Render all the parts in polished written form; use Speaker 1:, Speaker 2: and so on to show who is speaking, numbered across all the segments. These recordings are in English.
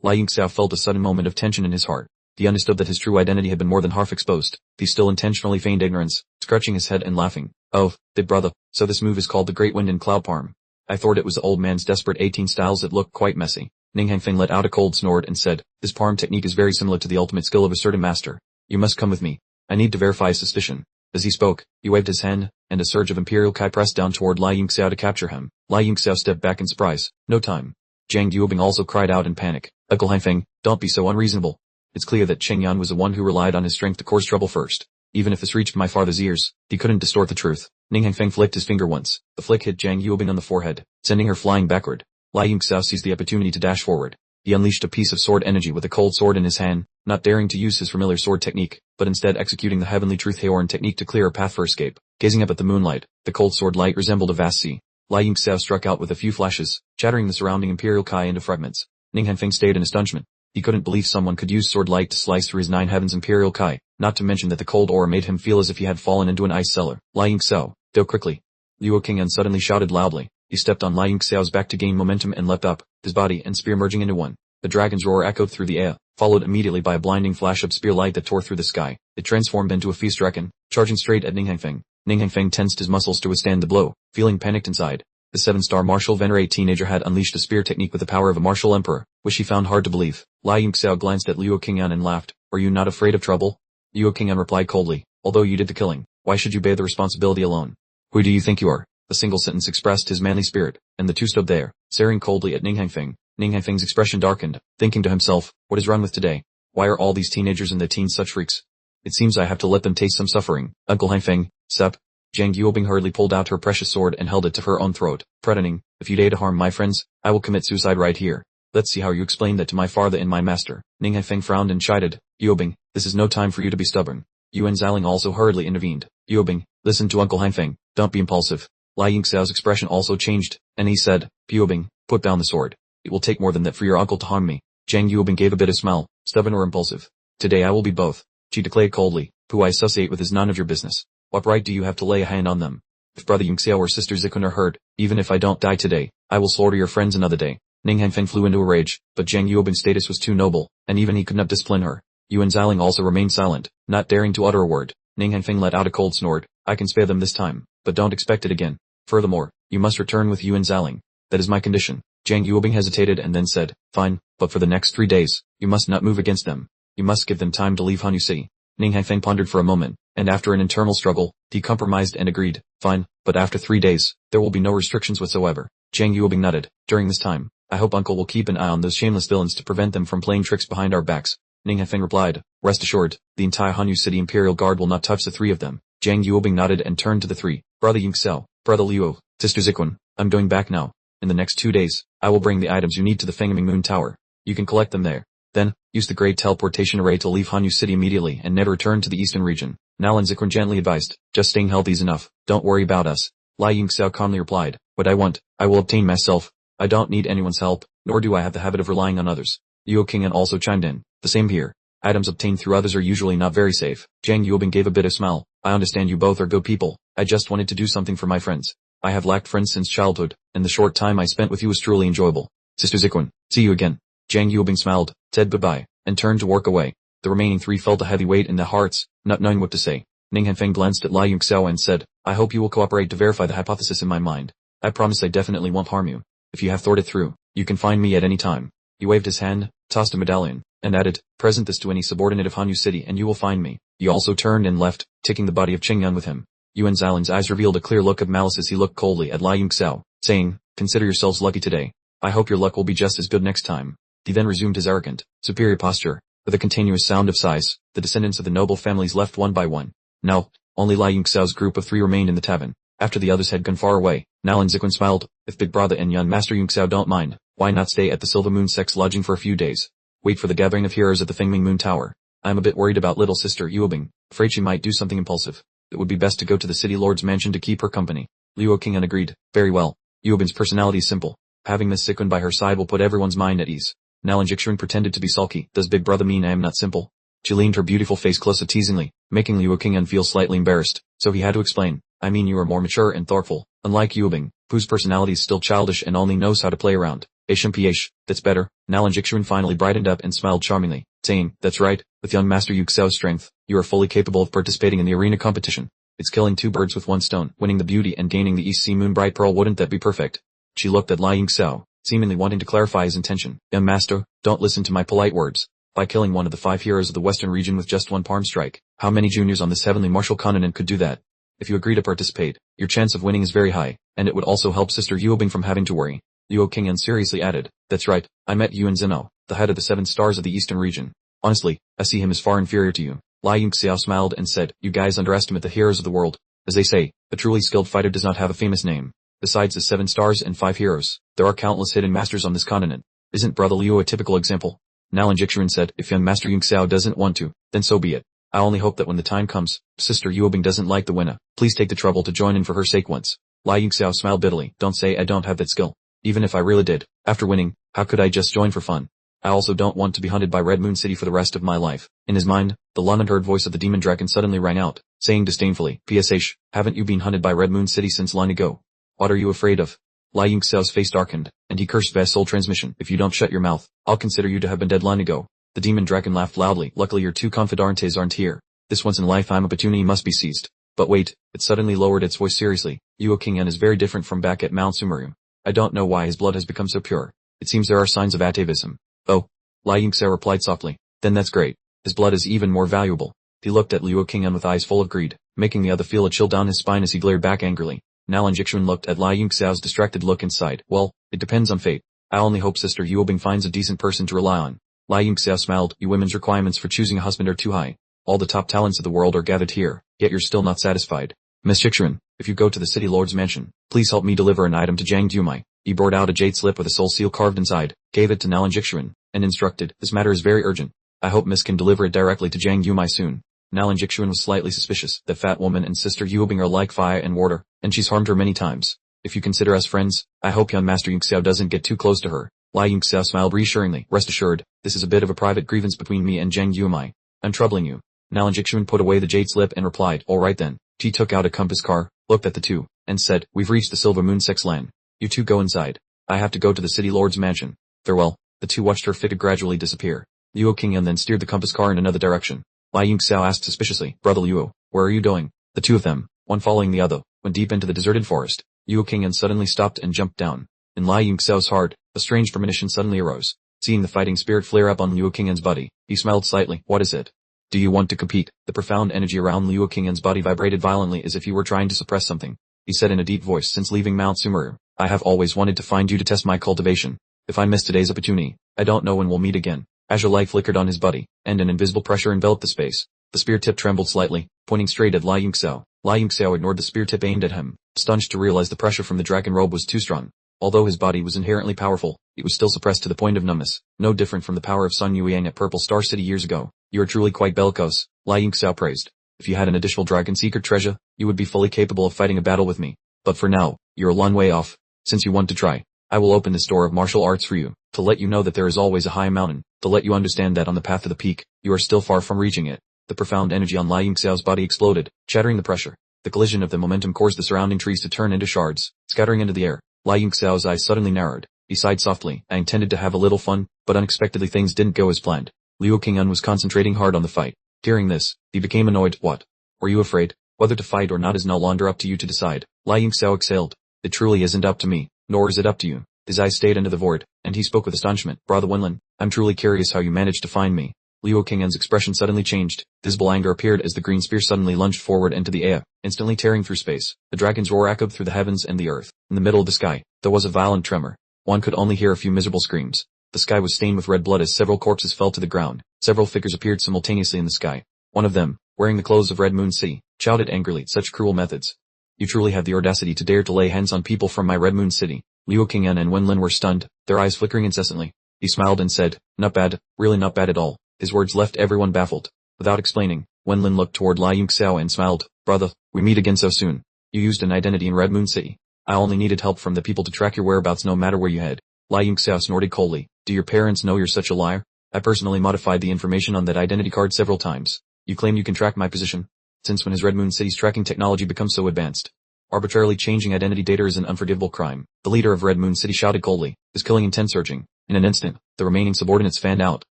Speaker 1: Lai Yingxiao felt a sudden moment of tension in his heart. He understood that his true identity had been more than half exposed. He still intentionally feigned ignorance, scratching his head and laughing. Oh, big brother, so this move is called the Great Wind and Cloud Palm. I thought it was the old man's desperate 18 styles that looked quite messy. Ning Hangfeng let out a cold snort and said, this palm technique is very similar to the ultimate skill of a certain master. You must come with me. I need to verify his suspicion. As he spoke, he waved his hand, and a surge of Imperial Kai pressed down toward Lai Yingxiao to capture him. Lai Yingxiao stepped back in surprise. No time. Zhang Yuobing also cried out in panic. Uncle Hangfeng, don't be so unreasonable. It's clear that Cheng Yan was the one who relied on his strength to cause trouble first. Even if this reached my father's ears, he couldn't distort the truth. Ning Hangfeng flicked his finger once. The flick hit Zhang Yuobing on the forehead, sending her flying backward. Lai Yingxiao seized the opportunity to dash forward. He unleashed a piece of sword energy with a cold sword in his hand, not daring to use his familiar sword technique, but instead executing the heavenly truth Haorn technique to clear a path for escape. Gazing up at the moonlight, the cold sword light resembled a vast sea. Lai Yingxiao struck out with a few flashes, shattering the surrounding Imperial Kai into fragments. Ning Hangfeng stayed in astonishment. He couldn't believe someone could use sword light to slice through his 9 heavens Imperial Kai, not to mention that the cold aura made him feel as if he had fallen into an ice cellar. Lai Yingxiao, go quickly. Luo Qingyan suddenly shouted loudly. He stepped on Lai Yingxiao's back to gain momentum and leapt up, his body and spear merging into one. The dragon's roar echoed through the air, followed immediately by a blinding flash of spear light that tore through the sky. It transformed into a feast reckon, charging straight at Ning Hangfeng. Ning Hangfeng tensed his muscles to withstand the blow, feeling panicked inside. The 7-star martial venerate teenager had unleashed a spear technique with the power of a martial emperor, which he found hard to believe. Lai Yingxiao glanced at Luo Qingyan and laughed. Are you not afraid of trouble? Luo Qingyan replied coldly. Although you did the killing, why should you bear the responsibility alone? Who do you think you are? A single sentence expressed his manly spirit, and the two stood there, staring coldly at Ning Hangfeng. Ning Hangfeng's expression darkened, thinking to himself, what is wrong with today? Why are all these teenagers and their teens such freaks? It seems I have to let them taste some suffering. Uncle Hangfeng, Sep. Zhang Yuobing hurriedly pulled out her precious sword and held it to her own throat, threatening, if you dare to harm my friends, I will commit suicide right here. Let's see how you explain that to my father and my master. Ning Hangfeng frowned and chided, Yuobing, this is no time for you to be stubborn. Yuan Xiaoling also hurriedly intervened. Yuobing, listen to Uncle Hangfeng, don't be impulsive. Lai Yingxiao's expression also changed, and he said, Yuobing, put down the sword. It will take more than that for your uncle to harm me. Zhang Yuobing gave a bitter smile, stubborn or impulsive. Today I will be both. She declared coldly, who I associate with is none of your business. What right do you have to lay a hand on them? If brother Yingxiao or sister Zikun are hurt, even if I don't die today, I will slaughter your friends another day. Ning Hangfeng flew into a rage, but Zhang Yuobing's status was too noble, and even he could not discipline her. Yuan Xiaoling also remained silent, not daring to utter a word. Ning Hangfeng let out a cold snort. I can spare them this time, but don't expect it again. Furthermore, you must return with Yuan Xiaoling. That is my condition. Zhang Yuobing hesitated and then said, fine, but for the next 3 days, you must not move against them. You must give them time to leave Hanyu. Ning Hangfeng pondered for a moment, and after an internal struggle, he compromised and agreed, fine, but after 3 days, there will be no restrictions whatsoever. Zhang Yuobing nodded. During this time, I hope uncle will keep an eye on those shameless villains to prevent them from playing tricks behind our backs. Ning Hangfeng replied, rest assured, the entire Hanyu City Imperial Guard will not touch the 3 of them. Zhang Yuobing nodded and turned to the 3. Brother Yingxiao, Brother Luo, Sister Zikun, I'm going back now. In the next 2 days, I will bring the items you need to the Fengming Moon Tower. You can collect them there. Then, use the great teleportation array to leave Hanyu City immediately and never return to the eastern region. Nalan Zikun gently advised, just staying healthy is enough, don't worry about us. Lai Yingxiao calmly replied, what I want, I will obtain myself. I don't need anyone's help, nor do I have the habit of relying on others. Luo Qingyan also chimed in, the same here. Items obtained through others are usually not very safe. Zhang Yuobing gave a bitter smile. I understand you both are good people. I just wanted to do something for my friends. I have lacked friends since childhood, and the short time I spent with you was truly enjoyable. Sister Zikun, see you again. Zhang Yuobing smiled, said goodbye, and turned to walk away. The remaining 3 felt a heavy weight in their hearts, not knowing what to say. Ning Hangfeng glanced at Lai Yingxiao and said, I hope you will cooperate to verify the hypothesis in my mind. I promise I definitely won't harm you. If you have thought it through, you can find me at any time. He waved his hand, tossed a medallion, and added, present this to any subordinate of Hanyu City and you will find me. He also turned and left, taking the body of Qingyan with him. Yuan Xiaoling's eyes revealed a clear look of malice as he looked coldly at Lai Yingxiao, saying, consider yourselves lucky today. I hope your luck will be just as good next time. He then resumed his arrogant, superior posture. With a continuous sound of sighs, the descendants of the noble families left one by one. Now, only Lai Yingxiao's group of 3 remained in the tavern. After the others had gone far away, Nalan Zikun smiled, if Big Brother and young Master Yingxiao don't mind, why not stay at the Silver Moon Sect's lodging for a few days? Wait for the gathering of heroes at the Fengming Moon Tower. I'm a bit worried about little sister Yuobing, afraid she might do something impulsive. It would be best to go to the city lord's mansion to keep her company. Luo Qingyan agreed, very well. Yuobing's personality is simple. Having Miss Zikun by her side will put everyone's mind at ease. Nalan Jixuan pretended to be sulky. Does Big Brother mean I am not simple? She leaned her beautiful face closer teasingly, making Luo Qingyan feel slightly embarrassed, so he had to explain. I mean you are more mature and thoughtful, unlike Yuobing, whose personality is still childish and only knows how to play around. HMPH, that's better. Now Jixuan finally brightened up and smiled charmingly, saying, that's right, with young Master Yu Xiao's strength, you are fully capable of participating in the arena competition. It's killing two birds with one stone, winning the beauty and gaining the East Sea Moon Bright Pearl, wouldn't that be perfect? She looked at Li Yingxiao, seemingly wanting to clarify his intention. Young master, don't listen to my polite words. By killing one of the 5 heroes of the Western region with just one palm strike, how many juniors on this heavenly martial continent could do that? If you agree to participate, your chance of winning is very high, and it would also help Sister Yuobing from having to worry. Luo Qingyan seriously added, that's right, I met Yuan Zeno, the head of the 7 stars of the Eastern region. Honestly, I see him as far inferior to you. Li Yingxiao smiled and said, you guys underestimate the heroes of the world. As they say, a truly skilled fighter does not have a famous name. Besides the 7 stars and 5 heroes, there are countless hidden masters on this continent. Isn't Brother Liu a typical example? Now Jixuan said, if young Master Yingxiao doesn't want to, then so be it. I only hope that when the time comes, Sister Yuobing doesn't like the winner. Please take the trouble to join in for her sake once. Li Yingxiao smiled bitterly, don't say I don't have that skill. Even if I really did, after winning, how could I just join for fun? I also don't want to be hunted by Red Moon City for the rest of my life. In his mind, the long-unheard voice of the demon dragon suddenly rang out, saying disdainfully, PSH, haven't you been hunted by Red Moon City since long ago? What are you afraid of? Li Yingxiao's face darkened, and he cursed vast soul transmission. If you don't shut your mouth, I'll consider you to have been dead long ago. The demon dragon laughed loudly. Luckily your 2 confidantes aren't here. This once in a lifetime opportunity must be seized. But wait, it suddenly lowered its voice seriously. Yuo Qingyan is very different from back at Mount Sumeru. I don't know why his blood has become so pure. It seems there are signs of atavism. Oh. Li Yingxiao replied softly. Then that's great. His blood is even more valuable. He looked at Luo Qingyan with eyes full of greed, making the other feel a chill down his spine as he glared back angrily. Now Jixuan looked at Li Yingxiao's distracted look and sighed. Well, it depends on fate. I only hope Sister Yuobing finds a decent person to rely on. Li Yingxiao smiled. You women's requirements for choosing a husband are too high. All the top talents of the world are gathered here, yet you're still not satisfied. Miss Jixuan, if you go to the city lord's mansion, please help me deliver an item to Jiang Dumai. He brought out a jade slip with a soul seal carved inside, gave it to Nalan Jixuan, and instructed, this matter is very urgent. I hope Miss can deliver it directly to Jiang Dumai soon. Nalan Jixuan was slightly suspicious. That fat woman and Sister Yuobing are like fire and water, and she's harmed her many times. If you consider us friends, I hope young Master Yingxiao doesn't get too close to her. Li Yingxiao smiled reassuringly. Rest assured, this is a bit of a private grievance between me and Jiang Dumai. I'm troubling you. Nalan Jixuan put away the jade slip and replied, alright then. He took out a compass car, looked at the two, and said, we've reached the Silver Moon Sex Land. You two go inside. I have to go to the city lord's mansion. Farewell. The two watched her figure gradually disappear. Luo Qingyan then steered the compass car in another direction. Li Yingxiao asked suspiciously, Brother Luo, where are you going? The two of them, one following the other, went deep into the deserted forest. Luo Qingyan suddenly stopped and jumped down. In Li Yingxiao's heart, a strange premonition suddenly arose. Seeing the fighting spirit flare up on Luo Qingyan's body, he smiled slightly. What is it? Do you want to compete? The profound energy around Luo Qingyan's body vibrated violently as if he were trying to suppress something. He said in a deep voice, since leaving Mount Sumeru, I have always wanted to find you to test my cultivation. If I miss today's opportunity, I don't know when we'll meet again. Azure light flickered on his body, and an invisible pressure enveloped the space. The spear tip trembled slightly, pointing straight at Li Yingxiao. Li Yingxiao ignored the spear tip aimed at him, stunned to realize the pressure from the dragon robe was too strong. Although his body was inherently powerful, it was still suppressed to the point of numbness, no different from the power of Sun Yueyang at Purple Star City years ago. You are truly quite bellicose, Li Yingxiao praised. If you had an additional dragon secret treasure, you would be fully capable of fighting a battle with me. But for now, you're a long way off. Since you want to try, I will open this door of martial arts for you, to let you know that there is always a high mountain, to let you understand that on the path to the peak, you are still far from reaching it. The profound energy on Li Yingxiao's body exploded, shattering the pressure. The collision of the momentum caused the surrounding trees to turn into shards, scattering into the air. Li Yingxiao's eyes suddenly narrowed. He sighed softly. I intended to have a little fun, but unexpectedly things didn't go as planned. Luo Qingyan was concentrating hard on the fight. Hearing this, he became annoyed. What? Were you afraid? Whether to fight or not is no longer up to you to decide. Li Yingxiao exhaled. It truly isn't up to me, nor is it up to you. His eyes stayed into the void, and he spoke with astonishment. Brother Wenlin, I'm truly curious how you managed to find me. Luo Qingyan's expression suddenly changed. Visible anger appeared as the green spear suddenly lunged forward into the air, instantly tearing through space. The dragon's roar echoed through the heavens and the earth. In the middle of the sky, there was a violent tremor. One could only hear a few miserable screams. The sky was stained with red blood as several corpses fell to the ground. Several figures appeared simultaneously in the sky. One of them, wearing the clothes of Red Moon City, shouted angrily, such cruel methods. You truly have the audacity to dare to lay hands on people from my Red Moon City. Luo Qingyan and Wenlin were stunned, their eyes flickering incessantly. He smiled and said, not bad, really not bad at all. His words left everyone baffled. Without explaining, Wenlin looked toward Li Yingxiao and smiled. Brother, we meet again so soon. You used an identity in Red Moon City. I only needed help from the people to track your whereabouts no matter where you head. Li Yingxiao snorted coldly. Do your parents know you're such a liar? I personally modified the information on that identity card several times. You claim you can track my position? Since when has Red Moon City's tracking technology become so advanced? Arbitrarily changing identity data is an unforgivable crime, the leader of Red Moon City shouted coldly, his killing intent surging. In an instant, the remaining subordinates fanned out,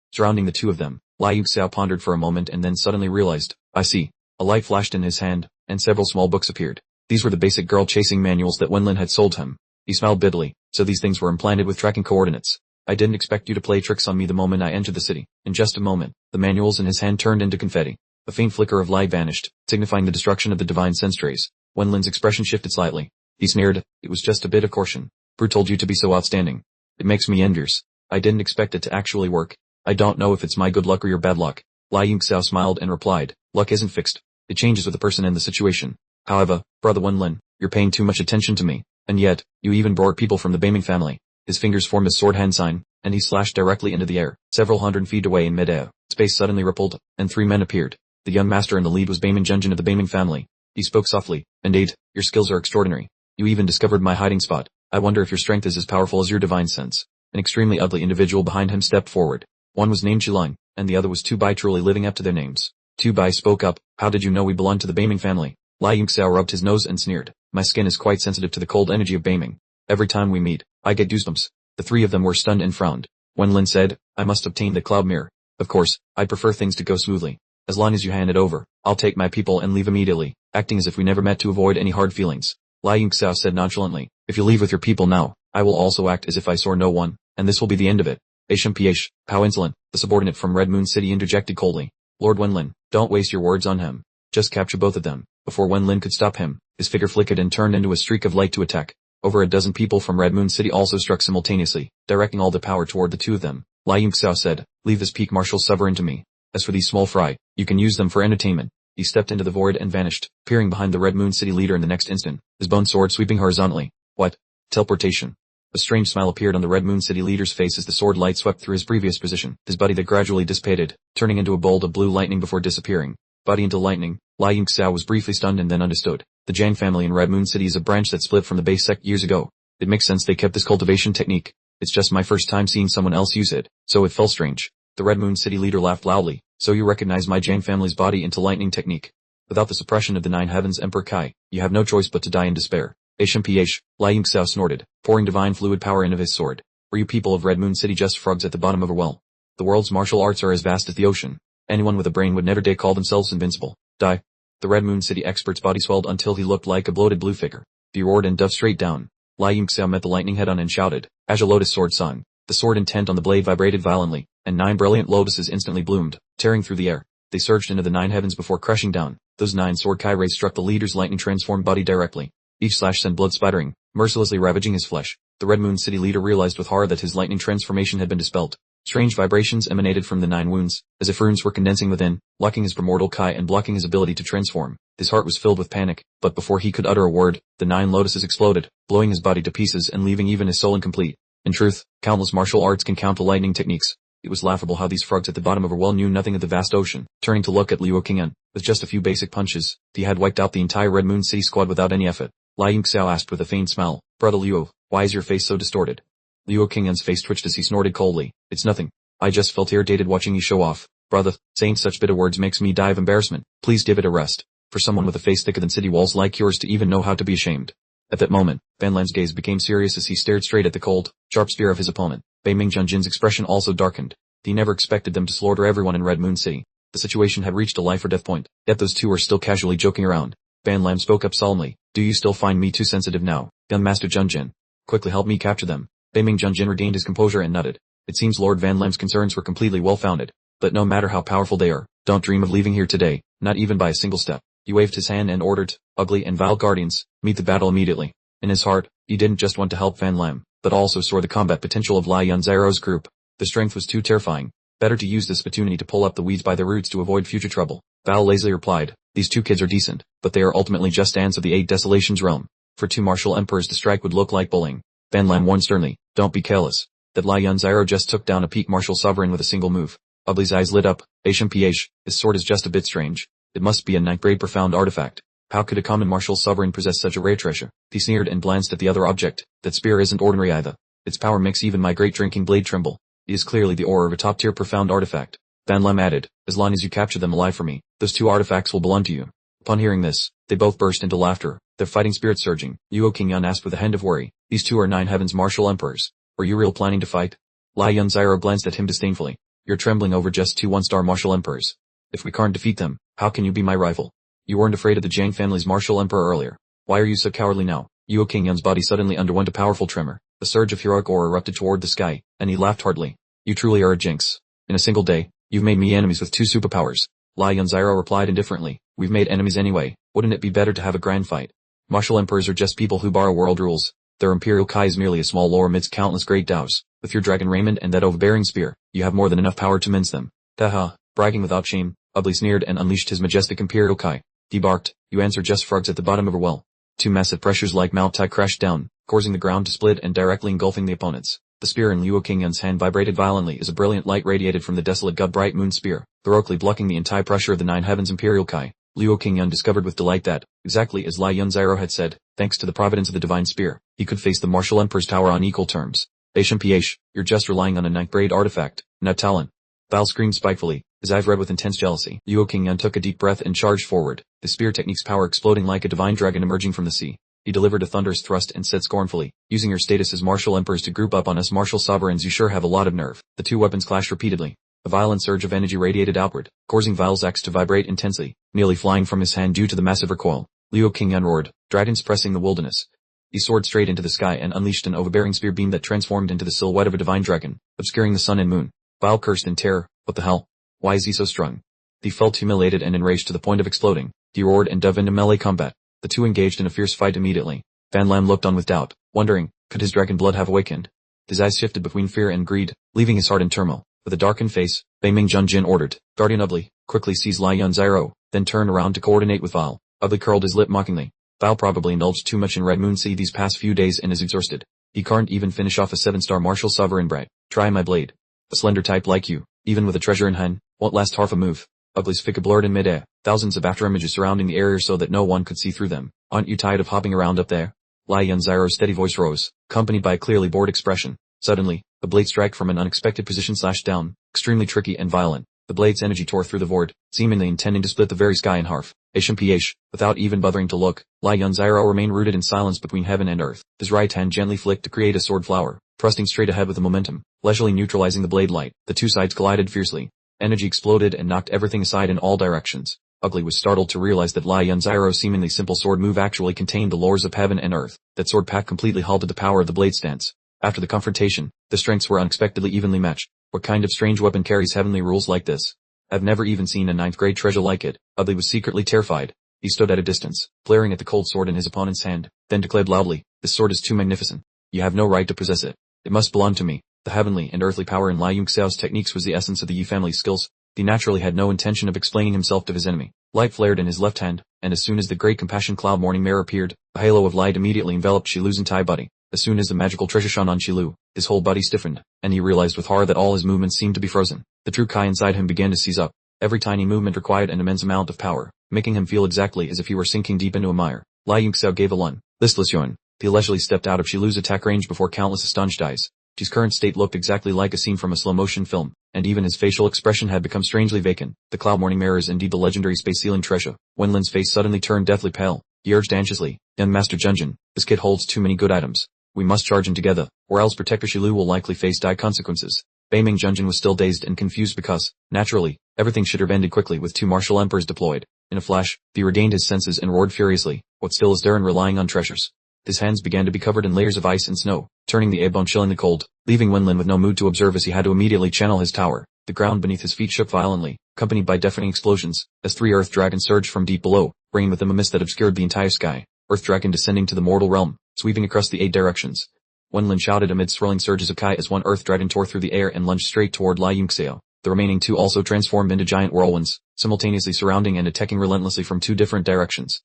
Speaker 1: surrounding the two of them. Liu Xiao pondered for a moment and then suddenly realized, I see. A light flashed in his hand, and several small books appeared. These were the basic girl-chasing manuals that Wenlin had sold him. He smiled bitterly, so these things were implanted with tracking coordinates. I didn't expect you to play tricks on me the moment I entered the city. In just a moment, the manuals in his hand turned into confetti. A faint flicker of light vanished, signifying the destruction of the divine sense trays. Wenlin's expression shifted slightly. He sneered, it was just a bit of caution. Who told you to be so outstanding? It makes me envious. I didn't expect it to actually work. I don't know if it's my good luck or your bad luck. Liu Xiao smiled and replied, luck isn't fixed. It changes with the person and the situation. However, brother Wenlin, you're paying too much attention to me. And yet, you even brought people from the Beiming family. His fingers formed a sword hand sign, and he slashed directly into the air. Several hundred feet away in midair, space suddenly rippled, and 3 men appeared. The young master in the lead was Beiming Junjin of the Beiming family. He spoke softly, indeed, your skills are extraordinary. You even discovered my hiding spot. I wonder if your strength is as powerful as your divine sense. An extremely ugly individual behind him stepped forward. One was named Chilang, and the other was Tu Bai, truly living up to their names. Tu Bai spoke up, how did you know we belong to the Beiming family? Liu Xiao rubbed his nose and sneered, my skin is quite sensitive to the cold energy of Beiming. Every time we meet, I get goosebumps. The 3 of them were stunned and frowned. Wenlin said, I must obtain the cloud mirror. Of course, I'd prefer things to go smoothly. As long as you hand it over, I'll take my people and leave immediately, acting as if we never met to avoid any hard feelings. Liu Xiao said nonchalantly, if you leave with your people now, I will also act as if I saw no one, and this will be the end of it. HMPH, how insolent, the subordinate from Red Moon City interjected coldly. Lord Wenlin, don't waste your words on him. Just capture both of them. Before Wenlin could stop him, his figure flickered and turned into a streak of light to attack. Over a dozen people from Red Moon City also struck simultaneously, directing all the power toward the 2 of them. Liu Xiao said, leave this peak martial sovereign to me. As for these small fry, you can use them for entertainment. He stepped into the void and vanished, peering behind the Red Moon City leader in the next instant, his bone sword sweeping horizontally. What? Teleportation. A strange smile appeared on the Red Moon City leader's face as the sword light swept through his previous position, his body that gradually dissipated, turning into a bolt of blue lightning before disappearing. Body into lightning, Liu Xiao was briefly stunned and then understood. The Jiang family in Red Moon City is a branch that split from the base sect years ago. It makes sense they kept this cultivation technique. It's just my first time seeing someone else use it, so it felt strange. The Red Moon City leader laughed loudly. So you recognize my Jiang family's body into lightning technique. Without the suppression of the 9 heavens Emperor Kai, you have no choice but to die in despair. HMPH, Liu Xiao snorted, pouring divine fluid power into his sword. Were you people of Red Moon City just frogs at the bottom of a well? The world's martial arts are as vast as the ocean. Anyone with a brain would never dare call themselves invincible. Die. The Red Moon City expert's body swelled until he looked like a bloated blue figure. He roared and dove straight down. Liu Xiao met the lightning head-on and shouted, as a lotus sword sung. The sword intent on the blade vibrated violently, and 9 brilliant lotuses instantly bloomed, tearing through the air. They surged into the 9 heavens before crashing down. Those 9 sword kai rays struck the leader's lightning-transformed body directly. Each slash sent blood spattering, mercilessly ravaging his flesh. The Red Moon City leader realized with horror that his lightning transformation had been dispelled. Strange vibrations emanated from the 9 wounds, as if runes were condensing within, locking his primordial kai and blocking his ability to transform. His heart was filled with panic, but before he could utter a word, the 9 lotuses exploded, blowing his body to pieces and leaving even his soul incomplete. In truth, countless martial arts can counter lightning techniques. It was laughable how these frogs at the bottom of a well knew nothing of the vast ocean. Turning to look at Liu Qing'an, with just a few basic punches, he had wiped out the entire Red Moon City squad without any effort. Liu Xiao asked with a faint smile, Brother Liu, why is your face so distorted? Liu Qing'an's face twitched as he snorted coldly, it's nothing. I just felt irritated watching you show off. Brother, saying such bitter words makes me die of embarrassment. Please give it a rest. For someone with a face thicker than city walls like yours to even know how to be ashamed. At that moment, Van Lan's gaze became serious as he stared straight at the cold, sharp spear of his opponent. Bei Ming Junjin's expression also darkened. He never expected them to slaughter everyone in Red Moon City. The situation had reached a life or death point, yet those two were still casually joking around. Van Lam spoke up solemnly, do you still find me too sensitive now? Young Master Junjin. Quickly help me capture them. Bei Ming Junjin regained his composure and nodded. It seems Lord Van Lam's concerns were completely well-founded. But no matter how powerful they are, don't dream of leaving here today, not even by a single step. He waved his hand and ordered, ugly and vile guardians, meet the battle immediately. In his heart, he didn't just want to help Van Lam, but also saw the combat potential of Lai Yunziro's group. The strength was too terrifying. Better to use this opportunity to pull up the weeds by the roots to avoid future trouble. Val lazily replied, these 2 kids are decent, but they are ultimately just ants of the 8 desolations realm. For 2 martial emperors to strike would look like bullying. Van Lam warned sternly, don't be careless. That Lai Yunziro just took down a peak martial sovereign with a single move. Ugly's eyes lit up, HMPH, his sword is just a bit strange. It must be a 9th grade profound artifact. How could a common martial sovereign possess such a rare treasure? He sneered and glanced at the other object. That spear isn't ordinary either. Its power makes even my great drinking blade tremble. It is clearly the aura of a top-tier profound artifact. Van Lam added, as long as you capture them alive for me, those 2 artifacts will belong to you. Upon hearing this, They both burst into laughter, their fighting spirits surging. Yuo Qingyan asked with a hint of worry, these two are Nine Heavens martial emperors. Were you real planning to fight? Lai Yunziro glanced at him disdainfully. You're trembling over just two one-star martial emperors. If we can't defeat them, how can you be my rival? You weren't afraid of the Jiang family's martial emperor earlier. Why are you so cowardly now? Yuo Qingyan's body suddenly underwent a powerful tremor. A surge of heroic aura erupted toward the sky, and he laughed heartily. You truly are a jinx. In a single day, you've made me enemies with two superpowers. Lai Yunziro replied indifferently, we've made enemies anyway, wouldn't it be better to have a grand fight? Martial emperors are just people who borrow world rules. Their imperial kai is merely a small lore amidst countless great Daos. With your dragon raiment and that overbearing spear, you have more than enough power to mince them. Haha, bragging without shame, Ugly sneered and unleashed his majestic imperial kai. He barked, you answer just frogs at the bottom of a well. Two massive pressures like Mount Tai crashed down, causing the ground to split and directly engulfing the opponents. The spear in Luo Qingyan's hand vibrated violently as a brilliant light radiated from the desolate god-bright moon spear, heroically blocking the entire pressure of the Nine Heavens imperial kai. Luo Qingyan discovered with delight that, exactly as Lai Yunziro had said, thanks to the providence of the divine spear, he could face the martial emperor's tower on equal terms. HMPH, you're just relying on a ninth grade artifact, not talent. Val screamed spitefully, his eyes red with intense jealousy. Luo Qingyan took a deep breath and charged forward, the spear technique's power exploding like a divine dragon emerging from the sea. He delivered a thunderous thrust and said scornfully, using your status as martial emperors to group up on us martial sovereigns, you sure have a lot of nerve. The two weapons clashed repeatedly. A violent surge of energy radiated outward, causing Val's axe to vibrate intensely, nearly flying from his hand due to the massive recoil. Luo Qingyan roared, dragons pressing the wilderness. He soared straight into the sky and unleashed an overbearing spear beam that transformed into the silhouette of a divine dragon, obscuring the sun and moon. Val cursed in terror, what the hell? Why is he so strung? He felt humiliated and enraged to the point of exploding. He roared and dove into melee combat. The two engaged in a fierce fight immediately. Van Lam looked on with doubt, wondering, could his dragon blood have awakened? His eyes shifted between fear and greed, leaving his heart in turmoil. With a darkened face, Bei Ming Junjin ordered, Guardian Ugly, quickly seize Lai Yunziro, then turn around to coordinate with Val. Ugly curled his lip mockingly. Val probably indulged too much in Red Moon Sea these past few days and is exhausted. He can't even finish off a 7-star martial sovereign bright. Try my blade. A slender type like you, even with a treasure in hand, won't last half a move. Ugly's figure blurred in midair, thousands of afterimages surrounding the area so that no one could see through them. Aren't you tired of hopping around up there? Lai Yunziro's steady voice rose, accompanied by a clearly bored expression. Suddenly, the blade strike from an unexpected position slashed down, extremely tricky and violent. The blade's energy tore through the void, seemingly intending to split the very sky in half. HMPH, without even bothering to look, Lai Yunziro remained rooted in silence between heaven and earth. His right hand gently flicked to create a sword flower, thrusting straight ahead with the momentum, leisurely neutralizing the blade light. The two sides collided fiercely. Energy exploded and knocked everything aside in all directions. Ugly was startled to realize that Lai Yunziro's seemingly simple sword move actually contained the lores of heaven and earth. That sword pack completely halted the power of the blade stance. After the confrontation, the strengths were unexpectedly evenly matched. What kind of strange weapon carries heavenly rules like this? I've never even seen a 9th grade treasure like it. Ugly was secretly terrified. He stood at a distance, glaring at the cold sword in his opponent's hand, then declared loudly, this sword is too magnificent. You have no right to possess it. It must belong to me. The heavenly and earthly power in Lai Yunxiao's techniques was the essence of the Yi family's skills. He naturally had no intention of explaining himself to his enemy. Light flared in his left hand, and as soon as the great compassion cloud morning mirror appeared, a halo of light immediately enveloped Shilu's entire body. As soon as the magical treasure shone on Shilu, his whole body stiffened, and he realized with horror that all his movements seemed to be frozen. The true Kai inside him began to seize up. Every tiny movement required an immense amount of power, making him feel exactly as if he were sinking deep into a mire. Lai Yunxiao gave a listless yawn. He leisurely stepped out of Shilu's attack range before countless astonished eyes. His current state looked exactly like a scene from a slow-motion film, and even his facial expression had become strangely vacant. The cloud morning mirror is indeed the legendary space ceiling treasure. Wenlin's face suddenly turned deathly pale. He urged anxiously, young Master Junjin, this kid holds too many good items. We must charge him together, or else Protector Shilu will likely face dire consequences. Bei Ming Junjin was still dazed and confused because, naturally, everything should have ended quickly with two martial emperors deployed. In a flash, he regained his senses and roared furiously, what still is there in relying on treasures? His hands began to be covered in layers of ice and snow, turning the air-bone chillingly cold, leaving Wenlin with no mood to observe as he had to immediately channel his tower. The ground beneath his feet shook violently, accompanied by deafening explosions, as 3 earth dragons surged from deep below, bringing with them a mist that obscured the entire sky. Earth dragon descending to the mortal realm, sweeping across the 8 directions. Wenlin shouted amid swirling surges of Kai as one earth dragon tore through the air and lunged straight toward Lai Yunxiao. The remaining 2 also transformed into giant whirlwinds, simultaneously surrounding and attacking relentlessly from 2 different directions.